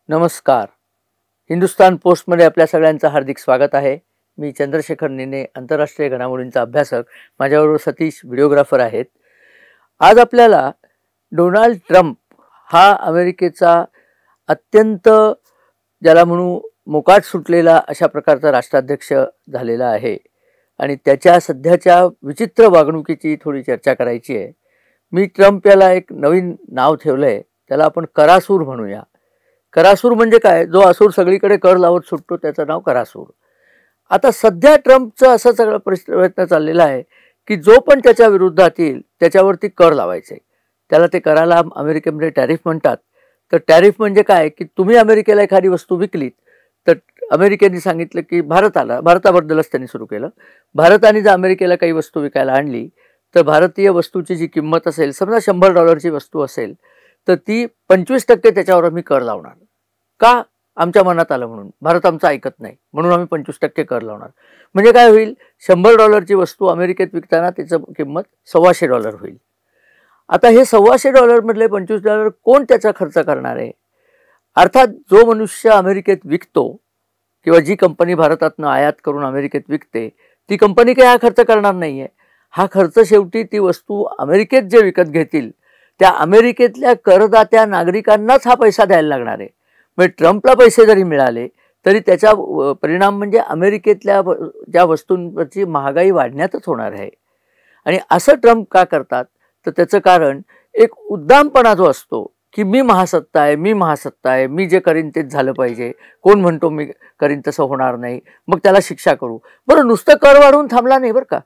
नमस्कार. हिंदुस्तान पोस्टमध्ये आपल्या सगळ्यांचं हार्दिक स्वागत आहे. मी चंद्रशेखर नेने, आंतरराष्ट्रीय घडामोडींचा अभ्यासक. माझ्याबरोबर सतीश व्हिडिओग्राफर आहेत. आज आपल्याला डोनाल्ड ट्रम्प हा अमेरिकेचा अत्यंत ज्याला म्हणू मोकाट सुटलेला अशा प्रकारचा राष्ट्राध्यक्ष झालेला आहे आणि त्याच्या सध्याच्या विचित्र वागणुकीची थोडी चर्चा करायची आहे. मी ट्रम्प याला एक नवीन नाव ठेवलं आहे, त्याला आपण करासूर म्हणूया. करासूर म्हणजे काय? जो असूर सगळीकडे कर लावत सुटतो त्याचं नाव करासूर. आता सध्या ट्रम्पचं असं सगळं प्रयत्न चाललेला आहे की जो पण त्याच्या विरोधात येईल त्याच्यावरती कर लावायचे. त्याला ते कराला अमेरिकेमध्ये टॅरिफ म्हणतात. तर टॅरिफ म्हणजे काय की तुम्ही अमेरिकेला एखादी वस्तू विकलीत तर अमेरिकेने सांगितलं की भारताबद्दलच त्यांनी सुरू केलं. भारताने जर अमेरिकेला काही वस्तू विकायला आणली तर भारतीय वस्तूची जी किंमत असेल, समजा $100 वस्तू असेल तर ती 25% त्याच्यावर आम्ही कर लावणार. का? आमच्या मनात आलं म्हणून. भारत आमचं ऐकत नाही म्हणून आम्ही 25% कर लावणार. म्हणजे काय होईल? $100 वस्तू अमेरिकेत विकताना त्याचं किंमत $125 होईल. आता हे $125 मधले $25 कोण त्याचा खर्च करणार आहे? अर्थात जो मनुष्य अमेरिकेत विकतो किंवा जी कंपनी भारतातनं आयात करून अमेरिकेत विकते ती कंपनी काही हा खर्च करणार नाही आहे. हा खर्च शेवटी ती वस्तू अमेरिकेत जे विकत घेतील त्या अमेरिकेतल्या करदात्या नागरिकांनाच हा पैसा द्यायला लागणार आहे. म्हणजे ट्रम्पला पैसे जरी मिळाले तरी त्याचा परिणाम म्हणजे अमेरिकेतल्या ज्या वस्तूंवरची महागाई वाढण्यातच होणार आहे. आणि असं ट्रम्प का करतात? तर त्याचं कारण एक उद्दामपणा जो असतो की मी महासत्ता आहे, मी जे करीन तेच झालं पाहिजे. कोण म्हणतो मी करीन तसं होणार नाही, मग त्याला शिक्षा करू. बरं, नुसतं कर वाढवून थांबला नाही बरं का.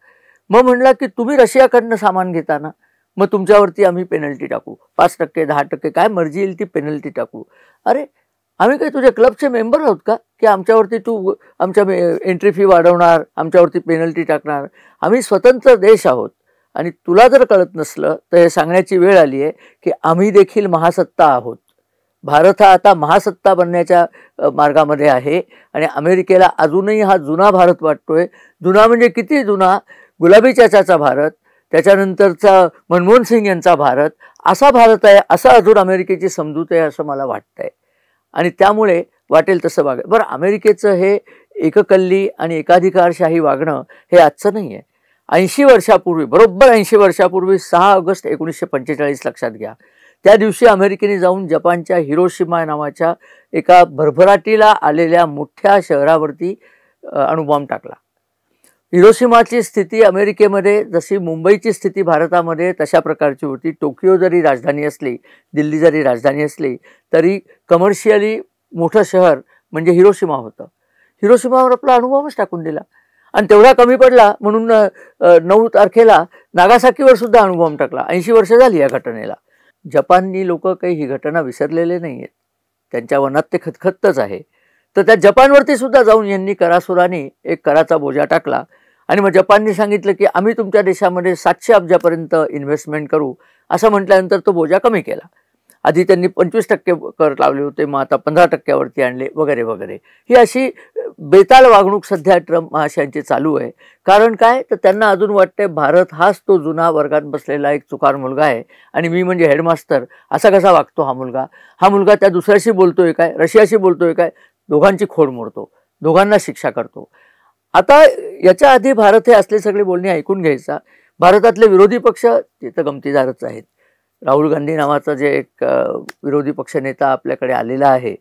मग म्हणला की तुम्ही रशियाकडनं सामान घेताना मग तुमच्यावरती आम्ही पेनल्टी टाकू, 5%, 10%, काय मर्जी येईल ती पेनल्टी टाकू. अरे, आम्ही काही तुझ्या क्लबचे मेंबर आहोत का की आमच्यावरती तू आमच्या एंट्री फी वाढवणार, आमच्यावरती पेनल्टी टाकणार? आम्ही स्वतंत्र देश आहोत. आणि तुला जर कळत नसलं तर हे सांगण्याची वेळ आली आहे की आम्ही देखील महासत्ता आहोत. भारत हा आता महासत्ता बनण्याच्या मार्गामध्ये आहे आणि अमेरिकेला अजूनही हा जुना भारत वाटतोय. जुना म्हणजे किती जुना? गुलाबी चाचाचा भारत, त्याच्यानंतरचा मनमोहन सिंग यांचा भारत, असा भारत आहे, असा अजून अमेरिकेची समजूत आहे असं मला वाटतंय. आणि त्यामुळे वाटेल तसं वागेल. बरं, अमेरिकेचं हे एककल्ली आणि एकाधिकारशाही वागणं हे आजचं नाही आहे. 80 वर्षापूर्वी, बरोबर 80 वर्षापूर्वी 6 ऑगस्ट 1945 लक्षात घ्या, त्या दिवशी अमेरिकेने जाऊन जपानच्या हिरोशिमा नावाच्या एका भरभराटीला आलेल्या मोठ्या शहरावरती अणुबॉम्ब टाकला. हिरोशिमाची स्थिती अमेरिकेमध्ये जशी मुंबईची स्थिती भारतामध्ये तशा प्रकारची होती. टोकियो जरी राजधानी असली, दिल्ली जरी राजधानी असली तरी कमर्शियली मोठं शहर म्हणजे हिरोशिमा होतं. हिरोशिमावर आपला अणुबॉम्बच टाकून दिला आणि तेवढा कमी पडला म्हणून 9 तारखेला नागासाकीवर सुद्धा अणुबॉम्ब टाकला. 80 वर्ष झाली या घटनेला. जपाननी लोक काही ही घटना विसरलेले नाही आहेत. त्यांच्या मनात ते खतखतच आहे. तर त्या जपानवरती सुद्धा जाऊन यांनी करासुराने एक कराचा बोजा टाकला आणि मग जपानने सांगितलं की आम्ही तुमच्या देशामध्ये 700 अब्जापर्यंत इन्व्हेस्टमेंट करू. असं म्हटल्यानंतर तो बोजा कमी केला. आधी त्यांनी 25% कर लावले होते, मग आता 15%वरती आणले वगैरे वगैरे. ही अशी बेताल वागणूक सध्या ट्रम्प महाशयांची चालू आहे. कारण काय? तर त्यांना अजून वाटतंय भारत हाच तो जुना वर्गात बसलेला एक चुकार मुलगा आहे आणि मी म्हणजे हेडमास्टर, असा कसा वागतो हा मुलगा. हा मुलगा त्या दुसऱ्याशी बोलतोय काय, रशियाशी बोलतोय काय, दोघांची खोड मोडतो, दोघांना शिक्षा करतो. आता याच्या आधी भारत हे असले सगळे बोलणे ऐकून घ्यायचा. भारतातले विरोधी पक्ष ते तर गमतीदारच आहेत. राहुल गांधी नावाचा जे एक विरोधी पक्षनेता आपल्याकडे आलेला आहे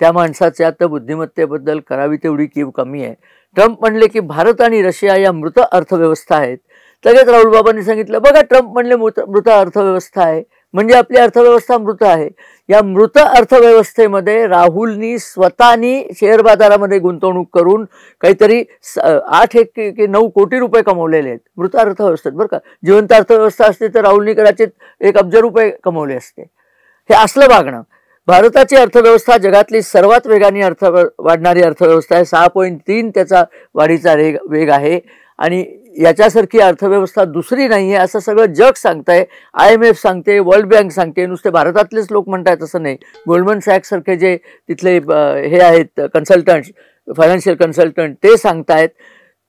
त्या माणसाच्या तर बुद्धिमत्तेबद्दल करावी तेवढी कीव कमी आहे. ट्रम्प म्हणले की भारत आणि रशिया या मृत अर्थव्यवस्था आहेत. लगेच राहुल बाबांनी सांगितलं बघा ट्रम्प म्हणले मृत अर्थव्यवस्था आहे म्हणजे आपली अर्थव्यवस्था मृत आहे. या मृत अर्थव्यवस्थेमध्ये राहुलनी स्वतःनी शेअर बाजारामध्ये गुंतवणूक करून काहीतरी 8 की 9 कोटी रुपये कमवलेले आहेत मृत अर्थव्यवस्थेत. बरं का, जिवंत अर्थव्यवस्था असते तर राहुलनी कदाचित 1 अब्ज रुपये कमवले असते. हे असलं वागणं. भारताची अर्थव्यवस्था जगातली सर्वात वेगाने वाढणारी अर्थव्यवस्था आहे. 6.3 त्याचा वाढीचा वेग आहे आणि याच्यासारखी अर्थव्यवस्था दुसरी नाही आहे असं सगळं जग सांगतंय. IMF सांगते, वर्ल्ड बँक सांगते. नुसते भारतातलेच लोक म्हणतायत असं नाही. गोल्डमन सॅक्स सारखे जे तिथले हे आहेत कन्सल्टंट्स, फायनान्शियल कन्सल्टंट, ते सांगतायत.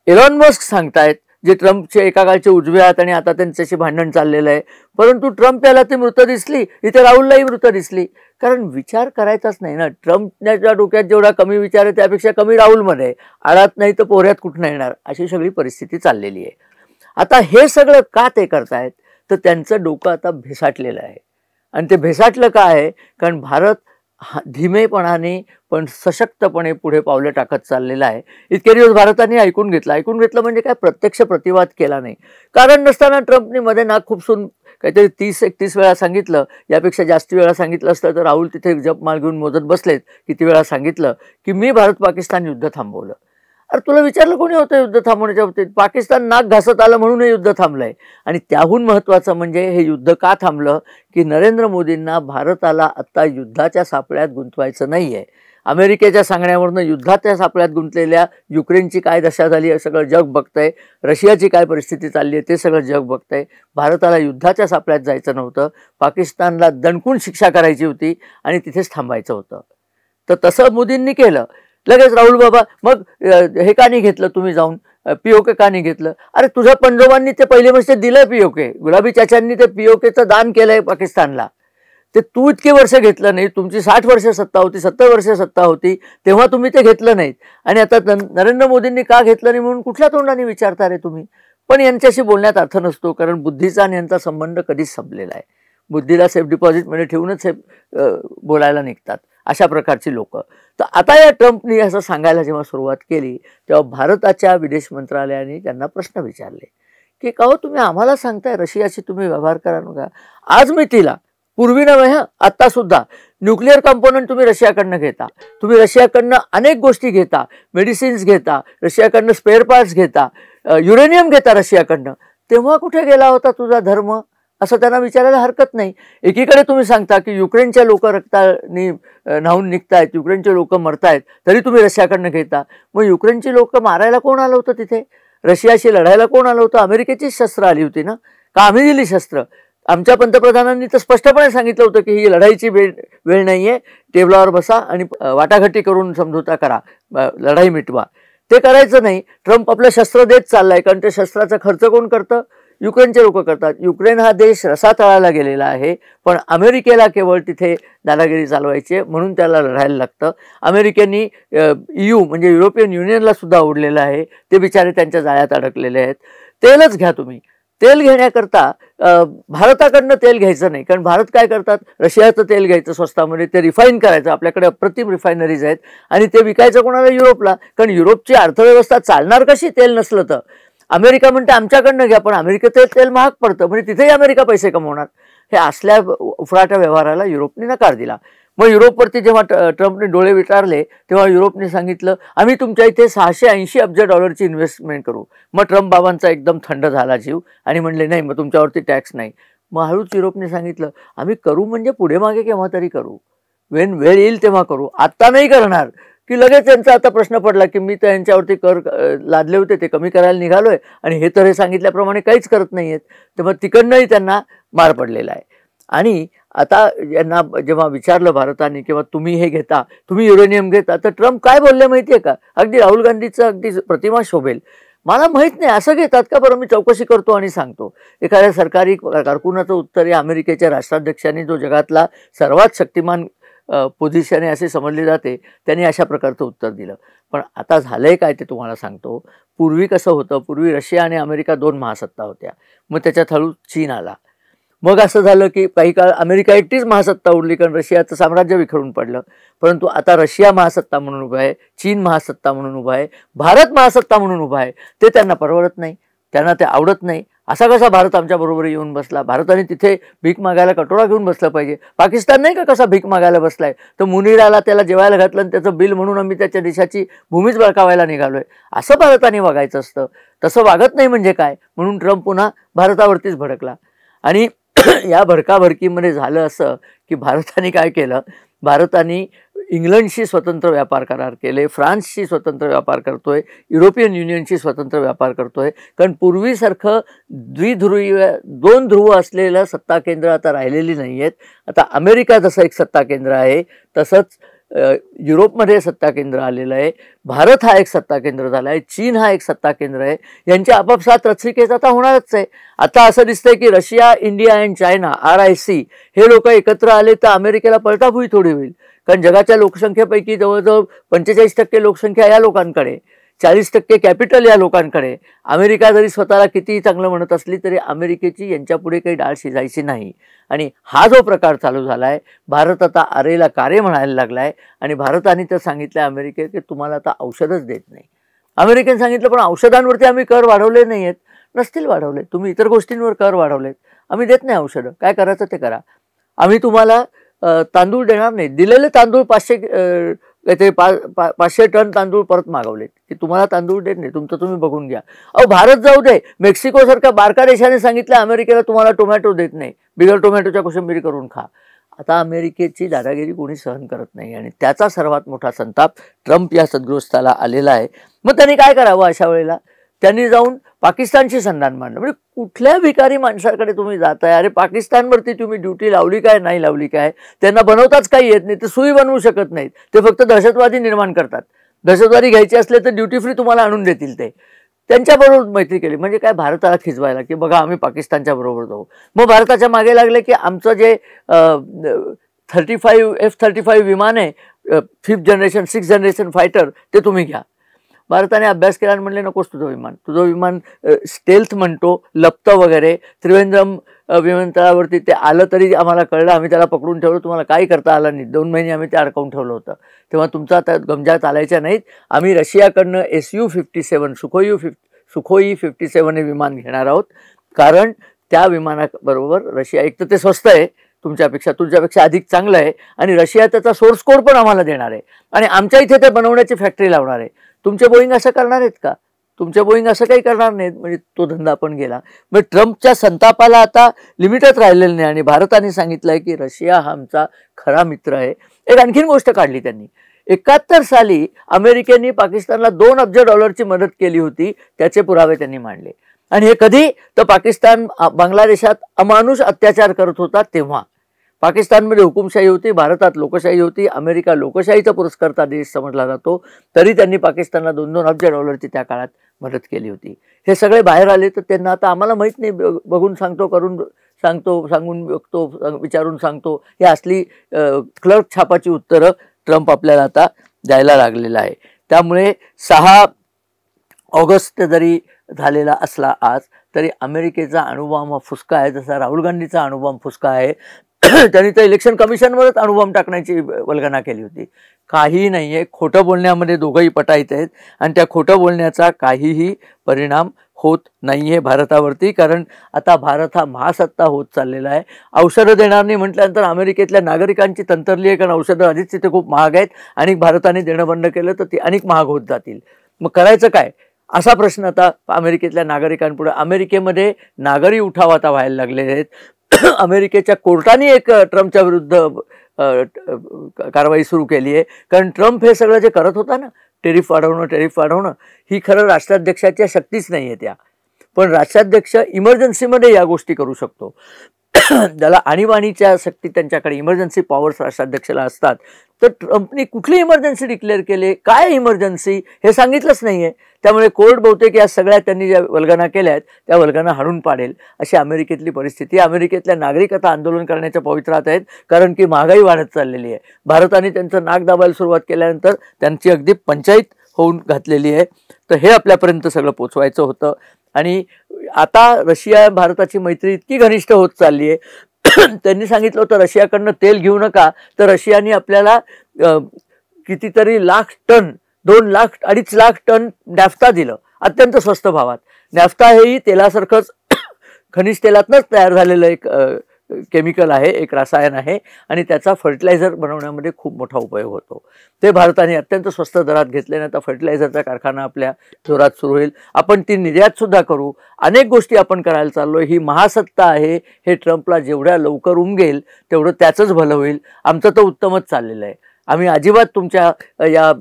एलॉन मस्क सांगतायत. जे ट्रम्पचे एका काळचे उजवे हात आणि आता त्यांच्याशी भांडण चाललेलं आहे. परंतु ट्रम्प याला ती मृत दिसली, इथे राहुललाही मृत दिसली. कारण विचार करायचाच नाही ना. ट्रम्पच्या डोक्यात जेवढा कमी विचार आहे त्यापेक्षा कमी राहुलमध्ये. आळात नाही तर पोऱ्यात कुठनं येणार, अशी सगळी परिस्थिती चाललेली आहे. आता हे सगळं का ते करतायत, तर त्यांचं डोकं आता भेसाटलेलं आहे. आणि ते भेसाटलं का आहे, कारण भारत धीमेपणाने पण सशक्तपणे पुढे पावलं टाकत चाललेला आहे. इतके दिवस भारताने ऐकून घेतलं म्हणजे काय, प्रत्यक्ष प्रतिवाद केला नाही. कारण नसताना ट्रम्पने मध्ये नाक खुपसून काहीतरी 30-31 वेळा सांगितलं. यापेक्षा जास्त वेळा सांगितलं असतं तर राहुल तिथे जपमाळ घेऊन मोजत बसलेत किती वेळा सांगितलं की मी भारत पाकिस्तान युद्ध थांबवलं. अरे तुला विचारलं कोणी होतं युद्ध थांबवण्याच्या बाबतीत? पाकिस्तान नाक घासत आलं म्हणून हे युद्ध थांबलंय. आणि त्याहून महत्त्वाचं म्हणजे हे युद्ध का थांबलं, की नरेंद्र मोदींना भारताला आत्ता युद्धाच्या सापळ्यात गुंतवायचं नाही आहे. अमेरिकेच्या सांगण्यावरनं युद्धाच्या सापळ्यात गुंतलेल्या युक्रेनची काय दशा झाली हे सगळं जग बघतंय, रशियाची काय परिस्थिती चालली आहे ते सगळं जग बघतंय. भारताला युद्धाच्या सापळ्यात जायचं नव्हतं, पाकिस्तानला दणकून शिक्षा करायची होती आणि तिथेच थांबायचं होतं. तर तसं मोदींनी केलं. लगेच राहुल बाबा मग हे का नाही घेतलं तुम्ही जाऊन, POK का नाही घेतलं? अरे तुझ्या पंजोबांनी ते पहिले म्हणजे दिलंय POK, गुलाबी चाचांनी ते POKचं दान केलंय पाकिस्तानला. ते तू इतके वर्ष घेतलं नाही, तुमची 60 वर्ष सत्ता होती, 70 वर्ष सत्ता होती, तेव्हा तुम्ही ते घेतलं नाहीत. आणि आता नरेंद्र मोदींनी का घेतलं नाही म्हणून कुठल्या तोंडाने विचारता रे तुम्ही? पण यांच्याशी बोलण्यात अर्थ नसतो, कारण बुद्धीचा आणि यांचा संबंध कधीच संपलेला आहे. बुद्धीला सेफ डिपॉझिटमध्ये ठेवूनच हे बोलायला निघतात अशा प्रकारची लोक. तर आता या ट्रम्पनी असं सांगायला जेव्हा सुरुवात केली तेव्हा भारताच्या विदेश मंत्रालयाने त्यांना प्रश्न विचारले की का हो तुम्ही आम्हाला सांगताय रशियाशी तुम्ही व्यवहार करा नका. आज मी तिला पूर्वी नव्हे आता सुद्धा न्यूक्लिअर कंपोनंट तुम्ही रशियाकडनं घेता, तुम्ही रशियाकडनं अनेक गोष्टी घेता, मेडिसिन्स घेता, रशियाकडनं स्पेअर पार्ट्स घेता, युरेनियम घेता रशियाकडनं. तेव्हा कुठे गेला होता तुझा धर्म, असं त्यांना विचारायला हरकत नाही. एकीकडे तुम्ही सांगता की युक्रेनचे लोक रक्तानी न्हाऊन निघतायत, युक्रेनचे लोक मरतायत, तरी तुम्ही रशियाकडनं घेता. मग युक्रेनची लोक मारायला कोण आलं होतं तिथे? रशियाशी लढायला कोण आलं होतं? अमेरिकेचीच शस्त्र आली होती ना, का आम्ही दिली शस्त्र? आमच्या पंतप्रधानांनी तर स्पष्टपणे सांगितलं होतं की ही लढाईची वेळ नाही आहे, टेबलावर बसा आणि वाटाघाटी करून समझोता करा, लढाई मिटवा. ते करायचं नाही. ट्रम्प आपलं शस्त्र देत चाललाय, कारण ते शस्त्राचा खर्च कोण करतं? युक्रेनचे लोक करतात. युक्रेन हा देश रसातळाला गेलेला आहे, पण अमेरिकेला केवळ तिथे दादागिरी चालवायची म्हणून त्याला लढायला लागतं. अमेरिकेने EU म्हणजे युरोपियन युनियनला सुद्धा ओढलेलं आहे, ते बिचारे त्यांच्या जाळ्यात अडकलेले आहेत. तेलच घ्या तुम्ही. तेल घेण्याकरता भारताकडनं तेल घ्यायचं नाही, कारण भारत काय करतात, रशियाचं तेल घ्यायचं स्वस्तामध्ये, ते रिफाईन करायचं. आपल्याकडे अप्रतिम रिफायनरीज आहेत आणि ते विकायचं कोणाला? युरोपला. कारण युरोपची अर्थव्यवस्था चालणार कशी तेल नसलं तर? अमेरिका म्हणते आमच्याकडनं घ्या, पण अमेरिकेचं तेल महाग पडतं, म्हणजे तिथेही अमेरिका पैसे कमवणार. हे असल्या उफराट्या व्यवहाराला युरोपने नकार दिला. मग युरोपवरती जेव्हा ट्रम्पने डोळे विचारले तेव्हा युरोपने सांगितलं आम्ही तुमच्या इथे $680 अब्ज इन्व्हेस्टमेंट करू. मग ट्रम्प बाबांचा एकदम थंड झाला जीव आणि म्हणले नाही, मग तुमच्यावरती टॅक्स नाही. मग हळूच युरोपने सांगितलं आम्ही करू म्हणजे पुढे मागे केव्हा तरी करू, वेळ येईल तेव्हा करू, आत्ता नाही करणार. की लगेच त्यांचा आता प्रश्न पडला की मी तर यांच्यावरती कर लादले होते ते कमी करायला निघालोय आणि हे तर हे सांगितल्याप्रमाणे काहीच करत नाही आहेत. तर मग तिकडनंही त्यांना मार पडलेला आहे. आणि आता यांना जेव्हा विचारलं भारताने किंवा तुम्ही हे घेता, तुम्ही युरेनियम घेता, तर ट्रम्प काय बोलले माहिती आहे का? अगदी राहुल गांधीचं अगदी प्रतिमा शोभेल. मला माहीत नाही असं घेतात का बरं, मी चौकशी करतो आणि सांगतो. एखाद्या सरकारी कारकुनाचं उत्तर या अमेरिकेच्या राष्ट्राध्यक्षांनी, जो जगातला सर्वात शक्तिमान पोझिशन आहे असे समजले जाते, त्यांनी अशा प्रकारचं उत्तर दिलं. पण आता झालंय काय ते तुम्हाला सांगतो. पूर्वी कसं होतं, पूर्वी रशिया आणि अमेरिका 2 महासत्ता होत्या, मग त्याच्यात हळू चीन आला. मग असं झालं की काही काळ अमेरिका एकटीच महासत्ता उरली, कारण रशियाचं साम्राज्य विखरून पडलं. परंतु आता रशिया महासत्ता म्हणून उभा आहे, चीन महासत्ता म्हणून उभा आहे, भारत महासत्ता म्हणून उभा आहे. ते त्यांना परवडत नाही, त्यांना ते आवडत नाही. असा कसा भारत आमच्या बरोबर येऊन बसला? भारताने तिथे भीक मागायला कटोरा घेऊन बसलं पाहिजे. पाकिस्तान नाही का कसा भीक मागायला बसलाय? तर मुनीराला त्याला जेवायला घातलं आणि त्याचं बिल म्हणून आम्ही त्याच्या देशाची भूमीच बळकावायला निघालोय, असं भारताने वागायचं असतं. तसं वागत नाही म्हणजे काय? म्हणून ट्रम्प पुन्हा भारतावरतीच भडकला. आणि या भडकाभडकीमध्ये झालं असं की भारताने काय केलं, भारताने इंग्लंडशी स्वतंत्र व्यापार करार केले, फ्रान्सशी स्वतंत्र व्यापार करतोय, युरोपियन युनियनशी स्वतंत्र व्यापार करतोय. कारण पूर्वीसारखं द्विध्रुवीय 2 ध्रुव असलेलं सत्ता केंद्र आता राहिलेली नाही आहेत. आता अमेरिका जसं एक सत्ता केंद्र आहे, तसंच युरोपमध्ये सत्ता केंद्र आलेलं आहे, भारत हा एक सत्ता केंद्र झाला आहे, चीन हा एक सत्ता केंद्र आहे, यांची आपापसात रस्सीखेच आता होणारच आहे. आता असं दिसतंय की Russia, India and China RIC हे लोक एकत्र आले तर अमेरिकेला पलटाभुई थोडी होईल. कारण जगाच्या लोकसंख्येपैकी जवळजवळ 45% लोकसंख्या या लोकांकडे, 40% कॅपिटल या लोकांकडे. अमेरिका जरी स्वतःला कितीही चांगलं म्हणत असली तरी अमेरिकेची यांच्यापुढे काही डाळ शिजायची नाही. आणि हा जो प्रकार चालू झाला आहे, भारत आता अरेला कारे म्हणायला लागला आहे. आणि भारताने तर सांगितलं आहे अमेरिकेत की तुम्हाला आता औषधच देत नाही. अमेरिकेने सांगितलं पण औषधांवरती आम्ही कर वाढवले नाही आहेत. नसतील वाढवले, तुम्ही इतर गोष्टींवर कर वाढवलेत, आम्ही देत नाही औषधं, काय करायचं ते करा. आम्ही तुम्हाला तांदूळ देणार नाही. दिलेले तांदूळ 500 टन तांदूळ परत मागवलेत की तुम्हाला तांदूळ देत नाही, तुमचं तुम्ही बघून घ्या. अहो भारत जाऊ दे, मेक्सिको सारख्या बारका देशाने सांगितलं अमेरिकेला तुम्हाला टोमॅटो देत नाही, बिगर टोमॅटोच्या कोशिंबीर करून खा. आता अमेरिकेची दादागिरी कोणी सहन करत नाही आणि त्याचा सर्वात मोठा संताप ट्रम्प या सद्गृहस्थाला आलेला आहे. मग त्यांनी काय करावं अशा वेळेला? त्यांनी जाऊन पाकिस्तानशी संधान मांडलं. म्हणजे कुठल्या भिकारी माणसाकडे तुम्ही जाताय? अरे पाकिस्तानवरती तुम्ही ड्युटी लावली काय नाही लावली काय? त्यांना बनवताच काही येत नाही, ते सुई बनवू शकत नाहीत, ते फक्त दहशतवादी निर्माण करतात. दहशतवादी घ्यायचे असले तर ड्युटी फ्री तुम्हाला आणून देतील. ते त्यांच्याबरोबर मैत्री केली म्हणजे काय? भारताला खिजवायला की बघा आम्ही पाकिस्तानच्या बरोबर जाऊ. मग भारताच्या मागे लागले की आमचं जे 35 विमान आहे, 5th generation 6th generation fighter, ते तुम्ही घ्या. भारताने अभ्यास केला आणि म्हणले नकोच तुझं विमान स्टेल्थ म्हणतो, लपतं वगैरे. त्रिवेंद्रम विमानतळावरती ते आलं तरी आम्हाला कळलं, आम्ही त्याला पकडून ठेवलं, तुम्हाला काही करता आलं नाही. 2 महिने आम्ही ते अडकवून ठेवलं होतं. तेव्हा तुमचा त्या गमजा चालायच्या नाहीत. आम्ही रशियाकडनं Su-57 सुखोई 57 हे विमान घेणार आहोत. कारण त्या विमानाबरोबर रशिया एक तर ते स्वस्त आहे तुमच्यापेक्षा अधिक चांगलं आहे आणि रशिया त्याचा सोर्स कोड पण आम्हाला देणार आहे आणि आमच्या इथे ते बनवण्याची फॅक्टरी लावणार आहे. तुमचे बोईंग असं करणार आहेत का? तुमचे बोईंग असं काही करणार नाहीत. म्हणजे तो धंदा पण गेला. मग ट्रम्पच्या संतापाला आता लिमिटच राहिलेलं नाही आणि भारताने सांगितलंय की रशिया हा आमचा खरा मित्र आहे. एक आणखीन गोष्ट काढली त्यांनी. 71 साली अमेरिकेने पाकिस्तानला $2 अब्ज मदत केली होती, त्याचे पुरावे त्यांनी मांडले. आणि हे कधी? तर पाकिस्तान बांगलादेशात अमानुष अत्याचार करत होता तेव्हा. पाकिस्तानमध्ये हुकुमशाही होती, भारतात लोकशाही होती. अमेरिका लोकशाहीचा पुरस्कर्ता देश समजला जातो, तरी त्यांनी पाकिस्तानला $2 अब्ज त्या काळात मदत केली होती. हे सगळे बाहेर आले तर त्यांना आता आम्हाला माहीत नाही, बघून सांगतो, करून सांगतो, सांगून बघतो, विचारून सांगतो, हे असली क्लर्क छापाची उत्तरं ट्रम्प आपल्याला आता द्यायला लागलेला आहे. त्यामुळे 6 ऑगस्ट जरी झालेला असला आज, तरी अमेरिकेचा अणुबॉम्ब फुसका आहे, जसा राहुल गांधीचा अणुबॉम्ब फुसका आहे. त्यांनी तर इलेक्शन कमिशनवरच अणुबॉम्ब टाकण्याची वल्गना केली होती. काहीही नाही आहे, खोटं बोलण्यामध्ये दोघंही पटाईत आहेत आणि त्या खोटं बोलण्याचा काहीही परिणाम होत नाही आहे भारतावरती. कारण आता भारत हा महासत्ता होत चाललेला आहे. औषधं देणार नाही म्हटल्यानंतर अमेरिकेतल्या नागरिकांची तंत्रली आहे, कारण औषधं आधीच तिथे खूप महाग आहेत आणि भारताने देणं बंद केलं तर ती अनेक महाग होत जातील. मग करायचं काय असा प्रश्न आता अमेरिकेतल्या नागरिकांपुढे. अमेरिकेमध्ये नागरी उठाव आता व्हायला लागलेले आहेत. अमेरिकेच्या कोर्टाने एक ट्रम्पच्या विरुद्ध कारवाई सुरू केली आहे. कारण ट्रम्प हे सगळं जे करत होता ना, टेरिफ वाढवणं, ही खरं राष्ट्राध्यक्षाच्या शक्तीच नाही आहे त्या. पण राष्ट्राध्यक्ष इमर्जन्सीमध्ये या गोष्टी करू शकतो. ज्याला आणीबाणीच्या शक्ती त्यांच्याकडे, इमर्जन्सी पॉवर्स राष्ट्राध्यक्षाला असतात. तर ट्रम्पने कुठली इमर्जन्सी डिक्लेअर केले, काय इमर्जन्सी हे सांगितलंच नाही आहे. त्यामुळे कोर्ट बहुतेक या सगळ्या त्यांनी ज्या वल्गना केल्या आहेत त्या वल्गना हाणून पाडेल अशी अमेरिकेतली परिस्थिती. अमेरिकेतल्या नागरिक आता आंदोलन करण्याच्या पवित्रात आहेत, कारण की महागाई वाढत चाललेली आहे. भारताने त्यांचं नाक दाबायला सुरुवात केल्यानंतर त्यांची अगदी पंचायत होऊन घातलेली आहे. तर हे आपल्यापर्यंत सगळं पोचवायचं होतं. आणि आता रशिया भारताची मैत्री इतकी घनिष्ठ होत चालली आहे. त्यांनी सांगितलं होतं रशियाकडनं तेल घेऊ नका, तर रशियाने आपल्याला कितीतरी लाख टन, 2 लाख 2.5 लाख टन नॅफ्ता दिलं अत्यंत स्वस्त भावात. नॅफ्ता हेही तेलासारखंच खनिज तेलातनंच तयार झालेलं एक केमिकल आहे, एक रसायन आहे आणि त्याचा फर्टिलायझर बनवण्यामध्ये खूप मोठा उपयोग होतो. ते भारताने अत्यंत स्वस्त दरात घेतले. आता फर्टिलायझरचा कारखाना आपल्या जोरात सुरू होईल. आपण ती निर्यात सुद्धा करू. अनेक गोष्टी आपण करायला चाललो. ही महासत्ता आहे. हे ट्रम्पला जेवढ्या लवकर उमगेल तेवढं त्याचंच भलं होईल. आमचं तर उत्तमच चाललेलं आहे. आम्ही अजिबात तुमच्या या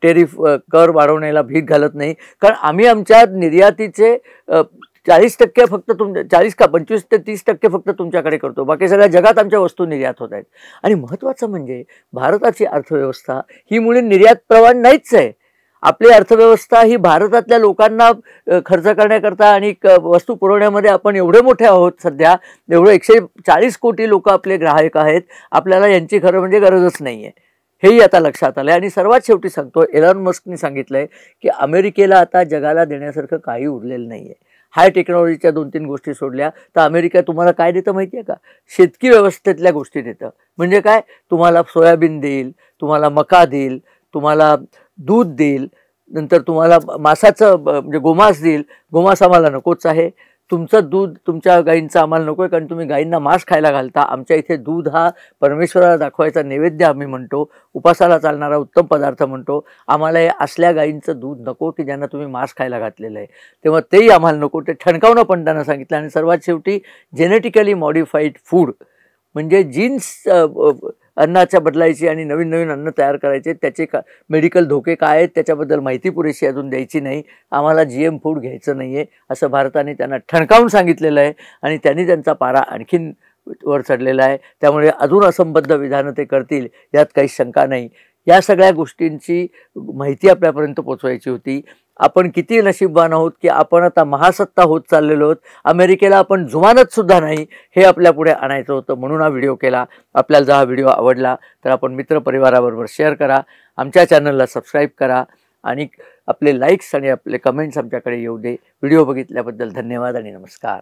टेरिफ कर वाढवण्याला भीक घालत नाही, कारण आम्ही आमच्या निर्यातीचे 40% फक्त 40 का 25 ते 30% फक्त तुमच्याकडे करतो, बाकी सगळ्या जगात आमच्या वस्तू निर्यात होत आहेत. आणि महत्त्वाचं म्हणजे भारताची अर्थव्यवस्था ही मुळे निर्यात प्रवाह नाहीच आहे. आपली अर्थव्यवस्था ही भारतातल्या लोकांना खर्च करण्याकरता आणि वस्तू पुरवण्यामध्ये आपण एवढे मोठे आहोत सध्या, एवढं 140 कोटी लोक आपले ग्राहक आहेत, आपल्याला यांची खरं म्हणजे गरजच नाही आहे, हेही आता लक्षात आलं आहे. आणि सर्वात शेवटी सांगतो, एलॉन मस्कनी सांगितलं आहे की अमेरिकेला आता जगाला देण्यासारखं काही उरलेलं नाही आहे. हाय टेक्नॉलॉजीच्या 2-3 गोष्टी सोडल्या तर अमेरिका तुम्हाला काय देतं माहिती आहे का? शेतकी व्यवस्थेतल्या गोष्टी देतं. म्हणजे काय, तुम्हाला सोयाबीन देईल, तुम्हाला मका देईल, तुम्हाला दूध देईल, नंतर तुम्हाला मासाचं म्हणजे गोमांस देईल. गोमांस आम्हाला नकोच आहे, तुमचं दूध तुमच्या गायींचं आम्हाला नको आहे, कारण तुम्ही गायींना मांस खायला घालता. आमच्या इथे दूध हा परमेश्वराला दाखवायचा नैवेद्य आम्ही म्हणतो, उपासाला चालणारा उत्तम पदार्थ म्हणतो. आम्हाला हे असल्या गायींचं दूध नको की ज्यांना तुम्ही मांस खायला घातलेलं आहे, तेव्हा तेही आम्हाला नको. ते ठणकावणं पण त्यांना सांगितलं. आणि सर्वात शेवटी जेनेटिकली मॉडिफाईड फूड म्हणजे जीन्स अन्नाच्या बदलायची आणि नवीन नवीन अन्न तयार करायचे, त्याचे मेडिकल धोके काय आहेत त्याच्याबद्दल माहिती पुरेशी अजून द्यायची नाही. आम्हाला GM फूड घ्यायचं नाही आहे असं भारताने त्यांना ठणकावून सांगितलेलं आहे. आणि त्यांनी त्यांचा पारा आणखीन वर चढलेला आहे. त्यामुळे अजून असंबद्ध विधानं ते करतील यात काही शंका नाही. या सगळ्या गोष्टींची माहिती आपल्यापर्यंत पोचवायची होती. आपण किती नशीबवान आहोत की आपण आता महासत्ता होत चाललेलो आहोत. अमेरिकेला आपण जुमानत सुद्धा नाही, हे आपल्या पुढे आणायचं होतं, म्हणून हा व्हिडिओ केला. आपल्याला जर हा व्हिडिओ आवडला तर आपण मित्रपरिवाराबरोबर शेअर करा, आमच्या चॅनलला सबस्क्राईब करा आणि आपले लाईक्स आणि आपले कमेंट्स आमच्याकडे येऊ दे. व्हिडिओ बघितल्याबद्दल धन्यवाद आणि नमस्कार.